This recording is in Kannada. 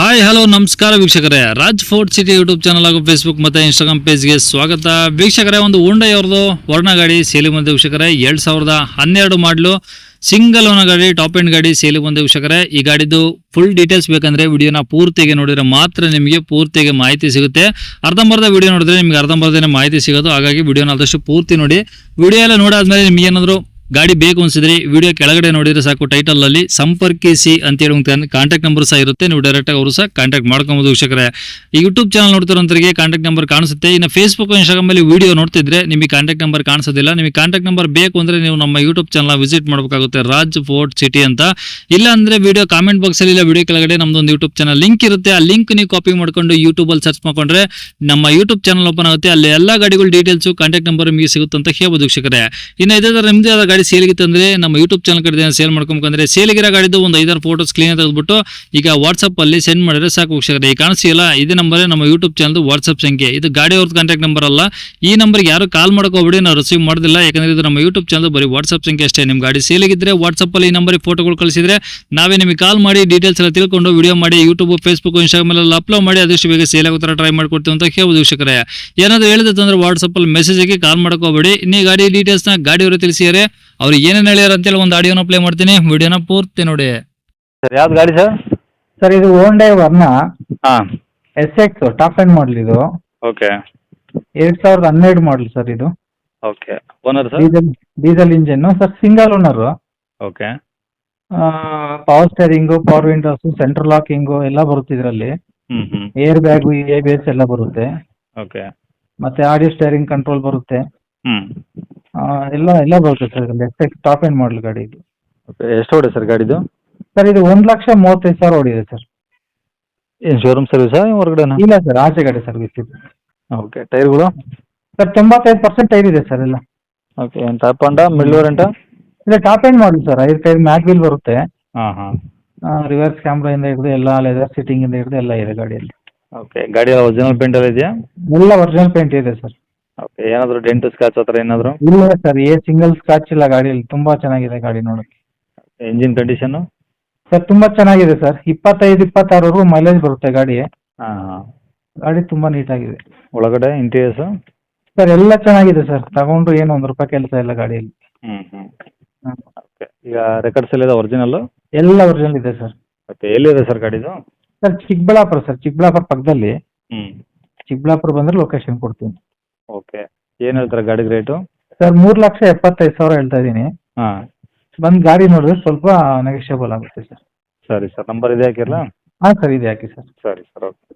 ಹಾಯ್ ಹಲೋ ನಮಸ್ಕಾರ ವೀಕ್ಷಕರೇ, Raj fort city YouTube channel ಹಾಗೂ ಫೇಸ್ಬುಕ್ ಮತ್ತು ಇನ್ಸ್ಟಾಗ್ರಾಮ್ ಪೇಜ್ಗೆ ಸ್ವಾಗತ. ವೀಕ್ಷಕರೇ, ಒಂದು ಹೋಂಡೈ ಅವ್ರದ್ದು ವರ್ಣ ಗಾಡಿ ಸೇಲಿಗೆ ಬಂದ ವೀಕ್ಷಕರೇ. 2012 ಮಾಡಲು ಸಿಂಗಲ್ ಓನರ್ ಗಾಡಿ, ಟಾಪ್ ಎಂಡ್ ಗಾಡಿ ಸೇಲಿಗೆ ಬಂದ ವೀಕ್ಷಕರೇ. ಈ ಗಾಡಿದು ಫುಲ್ ಡೀಟೇಲ್ಸ್ ಬೇಕಂದ್ರೆ ವಿಡಿಯೋನ ಪೂರ್ತಿಗೆ ನೋಡಿದ್ರೆ ಮಾತ್ರ ನಿಮಗೆ ಪೂರ್ತಿಗೆ ಮಾಹಿತಿ ಸಿಗುತ್ತೆ. ಅರ್ಧಂಬರ್ಧ ವಿಡಿಯೋ ನೋಡಿದ್ರೆ ನಿಮ್ಗೆ ಅರ್ಧಂಬರ್ಧನೇ ಮಾಹಿತಿ ಸಿಗೋದು. ಹಾಗಾಗಿ ವಿಡಿಯೋನ ಆದಷ್ಟು ಪೂರ್ತಿ ನೋಡಿ. ವಿಡಿಯೋ ಎಲ್ಲ ನೋಡಾದ್ಮೇಲೆ ನಿಮ್ಗೆ ಏನಾದರೂ ಗಾಡಿ ಬೇಕು ಅನ್ಸಿದ್ರೆ ವಿಡಿಯೋ ಕೆಳಗಡೆ ನೋಡಿದ್ರೆ ಸಾಕು, ಟೈಟಲ್ ಅಲ್ಲಿ ಸಂಪರ್ಕಿಸಿ ಅಂತೇಳಿ ಒಂದು ಕಾಂಟ್ಯಾಕ್ಟ್ ನಂಬರ್ ಸಹ ಇರುತ್ತೆ. ನೀವು ಡೈರೆಕ್ಟ್ ಆಗಿ ಅವರು ಸಹ ಕಾಂಟ್ಯಾಕ್ಟ್ ಮಾಡ್ಕೊಬಹುದು ವೀಕ್ಷಕರೇ. ಈ ಯೂಟ್ಯೂಬ್ ಚಾನಲ್ ನೋಡ್ತಿರೋಂತರಿಗೆ ಕಾಂಟ್ಯಾಕ್ಟ್ ನಂಬರ್ ಕಾಣಿಸುತ್ತೆ. ಇನ್ನು ಫೇಸ್ಬುಕ್ ಇನ್ಸ್ಟಾಗ್ರಾಮ್ ಅಲ್ಲಿ ವಿಡಿಯೋ ನೋಡ್ತಿದ್ರೆ ನಿಮಗೆ ಕಾಂಟ್ಯಾಕ್ಟ್ ನಂಬರ್ ಕಾಣಿಸೋದಿಲ್ಲ. ನಿಮಗೆ ಕಾಂಟ್ಯಾಕ್ಟ್ ನಂಬರ್ ಬೇಕು ಅಂದ್ರೆ ನೀವು ನಮ್ಮ ಯೂಟ್ಯೂಬ್ ಚಾನಲ್ ವಿಸಿಟ್ ಮಾಡಬೇಕಾಗುತ್ತೆ, ರಾಜ್ ಫೋರ್ಟ್ ಸಿಟಿ ಅಂತ. ಇಲ್ಲ ಅಂದ್ರೆ ವಿಡಿಯೋ ಕಾಮೆಂಟ್ ಬಾಕ್ಸ್ ಅಲ್ಲಿ ಇಲ್ಲ ವಿಡಿಯೋ ಕೆಳಗಡೆ ನಮ್ದೊಂದು ಯೂಟ್ಯೂಬ್ ಚಾನಲ್ ಲಿಂಕ್ ಇರುತ್ತೆ. ಆ ಲಿಂಕ್ ನೀವು ಕಾಪಿ ಮಾಡ್ಕೊಂಡು ಯೂಟ್ಯೂಬ್ ಅಲ್ಲಿ ಸರ್ಚ್ ಮಾಡ್ಕೊಂಡ್ರೆ ನಮ್ಮ ಯೂಟ್ಯೂಬ್ ಚಾನಲ್ ಓಪನ್ ಆಗುತ್ತೆ. ಅಲ್ಲಿ ಎಲ್ಲಾ ಗಾಡಿಗಳ ಡೀಟೇಲ್ಸ್ ಕಾಂಟ್ಯಾಕ್ಟ್ ನಂಬರ್ ನಿಮಗೆ ಸಿಗುತ್ತೆ ಅಂತ ಹೇಳ್ಬೋದು ವೀಕ್ಷಕರೇ. ಇನ್ನು ಇದೇ ತರ ನಿಮ್ದೇ ಆದ ಗಾಡಿ ಸೇಲಿಗಿತ್ತು ಅಂದ್ರೆ ನಮ್ಮ ಯೂಟ್ಯೂಬ್ ಚಾನಲ್ ಕಡೆ ಸೇಲ್ ಮಾಡ್ಕೊಂಡ್ರೆ ಸೇಲಿಗಿರೋ ಗಾಡಿದು ಒಂದು 5-6 ಫೋಟೋಸ್ ಕ್ಲೀನ್ ತೆಗೆದ್ಬಿಟ್ಟು ಈಗ ವಾಟ್ಸ್ಆಪ್ ಅಲ್ಲಿ ಸೆಂಡ್ ಮಾಡಿದ್ರೆ ಸಾಕು ವೀಕ್ಷಕರೇ. ಈ ಕಾಣಿಸಿಲ್ಲ ಇದೇ ನಂಬರ್ ನಮ್ಮ ಯೂಟ್ಯೂಬ್ ಚಾನಲ್ ವಾಟ್ಸ್ಆಪ್ ಸಂಖ್ಯೆ. ಇದು ಗಾಡಿ ಅವ್ರದ್ದು ಕಾಂಟ್ಯಾಕ್ಟ್ ನಂಬರ್ ಅಲ್ಲ. ಈ ನಂಬರ್ಗೆ ಯಾರು ಕಾಲ್ ಮಾಡ್ಕೋಬೇಡಿ, ನಾವು ರಿಸೀವ್ ಮಾಡೋದಿಲ್ಲ. ಯಾಕಂದ್ರೆ ಇದು ನಮ್ಮ ಯೂಟ್ಯೂಬ್ ಚಾನಲ್ ಬರೀ ವಾಟ್ಸ್ಆಪ್ ಸಂಖ್ಯೆ ಅಷ್ಟೇ. ನಿಮ್ ಗಾಡಿ ಸೇಲಿಗಿದ್ರೆ ವಾಟ್ಸ್ಆಪ್ ಅಲ್ಲಿ ಈ ನಂಬರ್ಗೆ ಫೋಟೋಗಳು ಕಳಿಸಿದ್ರೆ ನಾವೇ ನಿಮಗೆ ಕಾಲ್ ಮಾಡಿ ಡೀಟೇಲ್ಸ್ ಎಲ್ಲ ತಿಳ್ಕೊಂಡು ವಿಡಿಯೋ ಮಾಡಿ ಯೂಟ್ಯೂಬ್ ಫೇಸ್ಬುಕ್ ಇನ್ಸ್ಟಾಗ್ರಾಮ್ ಎಲ್ಲ ಅಪ್ಲೋಡ್ ಮಾಡಿ ಆದಷ್ಟು ಬೇಗ ಸೇಲ್ ಆಗೋ ತರ ಟ್ರೈ ಮಾಡ್ಕೊಡ್ತೀವಿ ಅಂತ ಹೇಳ್ಬೋದು ವೀಕ್ಷಕರೇ. ಏನಾದ್ರು ಹೇಳಿದ್ರೆ ವಾಟ್ಸ್ಆಪ್ ಅಲ್ಲಿ ಮೆಸೇಜ್ ಆಗಿ ಕಾಲ್ ಮಾಡ್ಕೋಬೇಡಿ. ಇನ್ನೇ ಗಾಡಿ ಡೀಟೇಲ್ಸ್ ನ ಗಾಡಿಯವರು ತಿಳಿಸಿದರೆ ಅವ್ರು ಏನೇನು ಹೇಳ್ಯಾರ ಅಂತೇಳಿ ಒಂದು ಆಡಿಯೋನ ಪ್ಲೇ ಮಾಡ್ತೀನಿ, ವಿಡಿಯೋನ ಪೂರ್ತಿ ನೋಡಿ. ಸರ್ ಯಾವ್ದು ಗಾಡಿ ಸರ್? ಸರ್ ಇದು ಹೋಂಡೈ ವರ್ನ ಹಾಂ. SX top end model. ಇದು ಓಕೆ 2012 ಮಾಡಲ್ ಸರ್. ಇದು okay. Owner sir? Diesel engine sir, single owner. Okay. Power steering, power Windows, central locking ಎಲ್ಲ ಬರುತ್ತೆ ಇದರಲ್ಲಿ. ಹ್ಞೂ ಏರ್ ಬ್ಯಾಗು, ABS ಎಲ್ಲ ಬರುತ್ತೆ. ಓಕೆ. ಮತ್ತೆ ಆಡಿಯೋ ಸ್ಟೇರಿಂಗ್ ಕಂಟ್ರೋಲ್ ಬರುತ್ತೆ. ಹ್ಞೂ ಎಲ್ಲ ಬರುತ್ತೆ ಸರ್ ಇದರಲ್ಲಿ. SX ಟಾಪ್ ಎಂಡ್ ಮಾಡಲ್ ಗಾಡಿ ಇದು. ಓಕೆ. ಎಷ್ಟು ಹೊಡೆ ಸರ್ ಗಾಡಿದು? ಸರ್ ಇದು 1,35,000 ಓಡಿದೆ ಸರ್. ಏನು ಶೋರೂಮ್ ಸರ್ವಿಸಾ ಹೊರಗಡೆನಾ? ಇಲ್ಲ ಸರ್, ಆಚೆ ಗಾಡಿ ಸರ್ವಿಸ್ ಇದು. ಓಕೆ. ಟೈರ್ಗಳು? ಸರ್ 95% ಟೈರ್ ಇದೆ ಸರ್ ಎಲ್ಲ. ಓಕೆ. ಏನು ಟಾಪ್ ಅಂಡ ಮಿಡ್ಲ್ ವೇರಿಯಂಟಾ? ಇಲ್ಲ top end model sir. 5 tyre mag wheel ಬರುತ್ತೆ. ಹಾಂ ಹಾಂ. ರಿವರ್ಸ್ ಕ್ಯಾಮ್ರಾ ಇಂದ ಹಿಡಿದು ಎಲ್ಲ ಲೆದರ್ ಸೀಟಿಂಗ್ ಇಂದ ಹಿಡಿದು ಎಲ್ಲ ಇದೆ ಗಾಡಿಯಲ್ಲಿ. ಓಕೆ. ಗಾಡಿ ಒರಿಜಿನಲ್ ಪೇಂಟ್ ಎಲ್ಲ ಇದೆಯಾ? ಎಲ್ಲ ಒರಿಜಿನಲ್ ಪೇಂಟ್ ಇದೆ ಸರ್. ಓಕೆ. ಏನಾದರೂ ಡೆಂಟ್ ಸ್ಕ್ರಾಚ್ ಆ ಥರ ಏನಾದರೂ? ಇಲ್ಲ ಸರ್, ಸಿಂಗಲ್ ಸ್ಕ್ರಾಚ್ ಇಲ್ಲ ಗಾಡಿಯಲ್ಲಿ. ತುಂಬಾ ಚೆನ್ನಾಗಿದೆ ಗಾಡಿ ನೋಡೋಕ್ಕೆ. Engine condition? ಸರ್ ತುಂಬಾ ಚೆನ್ನಾಗಿದೆ ಸರ್. 25-26 ಮೈಲೇಜ್ ಬರುತ್ತೆ ಗಾಡಿ. ಹಾಂ ಹಾಂ. ಗಾಡಿ ತುಂಬಾ ನೀಟಾಗಿದೆ. ಒಳಗಡೆ ಇಂಟೀರಿಯರ್ಸು? ಸರ್ ಎಲ್ಲ ಚೆನ್ನಾಗಿದೆ ಸರ್. ತಗೊಂಡು ಏನು ₹1 ಕೆಲಸ ಇಲ್ಲ ಗಾಡಿಯಲ್ಲಿ. ಹ್ಞೂ ಓಕೆ. ಈಗ ರೆಕಾರ್ಡ್ಸ್ ಎಲ್ಲ ಇದೆ ಒರಿಜಿನಲ್ಲು? ಎಲ್ಲ ಒರಿಜಿನಲ್ ಇದೆ ಸರ್. ಓಕೆ. ಎಲ್ಲಿದೆ ಸರ್ ಗಾಡಿದು? Sir Chikkaballapur sir. ಚಿಕ್ಕಬಳ್ಳಾಪುರ ಪಕ್ಕದಲ್ಲಿ. ಹ್ಞೂ. ಚಿಕ್ಕಬಳ್ಳಾಪುರ ಬಂದ್ರೆ ಲೊಕೇಶನ್ ಕೊಡ್ತೀನಿ. ಓಕೆ. ಏನು ಹೇಳ್ತಾರೆ ಗಾಡಿಗೆ ರೇಟು? ಸರ್ 3,75,000 ಹೇಳ್ತಾ ಇದ್ದೀನಿ. ಹಾಂ. ಬಂದು ಗಾಡಿ ನೋಡಿದ್ರೆ ಸ್ವಲ್ಪ ನೆಗೋಷಿಯಬಲ್ ಆಗುತ್ತೆ ಸರ್. ಸರಿ ಸರ್. ನಂಬರ್ ಇದೆ ಹಾಕಿರಲಾ? ಹಾಂ ಸರ್, ಇದೆ ಹಾಕಿ ಸರ್. ಸರಿ ಸರ್. ಓಕೆ.